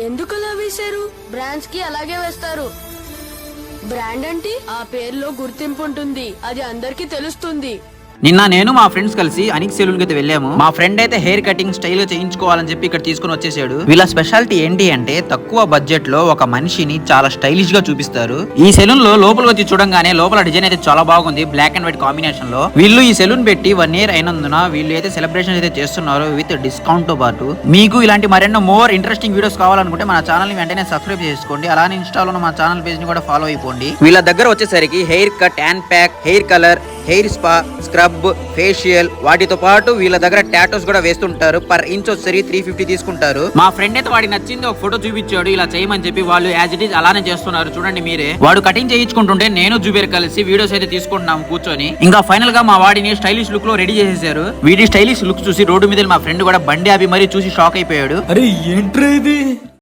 ఎందుకు అలా వేశారు? బ్రాండ్స్ కి అలాగే వేస్తారు. బ్రాండ్ అంటే ఆ పేరులో గుర్తింపు ఉంటుంది, అది అందరికీ తెలుస్తుంది. నిన్న నేను మా ఫ్రెండ్స్ కలిసి అనిక్ సెలూన్ కి అయితే వెళ్ళాము. మా ఫ్రెండ్ అయితే హెయిర్ కటింగ్ స్టైల్ గా చేయించుకోవాలని చెప్పి ఇక్కడ తీసుకుని వచ్చేసాడు. వీళ్ళ స్పెషాలిటీ ఏంటి అంటే తక్కువ బడ్జెట్ లో ఒక మనిషిని చాలా స్టైలిష్ గా చూపిస్తారు. ఈ సెలూన్ లో లోపల వచ్చి చూడంగానే లోపల డిజైన్ అయితే చాలా బాగుంది, బ్లాక్ అండ్ వైట్ కాంబినేషన్ లో. వీళ్ళు ఈ సెలూన్ పెట్టి 1 year అయినందున వీళ్ళు అయితే సెలబ్రేషన్ అయితే చేస్తున్నారు విత్ డిస్కౌంట్ తో పాటు. మీకు ఇలాంటి మరెన్నో మోర్ ఇంట్రెస్టింగ్ వీడియోస్ కావాలనుకుంటే మన ఛానల్ ని వెంటనే సబ్స్క్రైబ్ చేసుకోండి. అలానే ఇన్స్టాలో ఉన్న మా ఛానల్ పేజ్ ని కూడా ఫాలో అయిపోండి. వీళ్ళ దగ్గర వచ్చేసరికి hair cut, hand pack, hair colour, hair spa, scrub, facial, వాటితో పాటు వీళ్ళ దగ్గర టాటోస్ కూడా వేస్తుంటారు. పర్ ఇంచ్ వచ్చేసరి 350 తీసుకుంటారు. మా ఫ్రెండ్ అయితే వాడికి నచ్చింది ఒక ఫోటో చూపించాడు ఇలా చేయమని చెప్పి. వాళ్ళు యాజ్ ఇట్ ఈజ్ అలానే చేస్తున్నారు, చూడండి మీరే. వాడు కటింగ్ చేయించుకుంటుంటే నేను జుబేర్ కలిసి వీడియోస్ అయితే తీసుకుంటున్నాము కూర్చొని. ఇంకా ఫైనల్ గా మా వాడిని స్టైలిష్ లుక్ లో రెడీ చేసేసారు. వీడి స్టైలిష్ లుక్ చూసి రోడ్డు మీద మా ఫ్రెండ్ కూడా బండి ఆపి మరీ చూసి షాక్ అయిపోయాడు. అరే ఏంట్రా ఇది?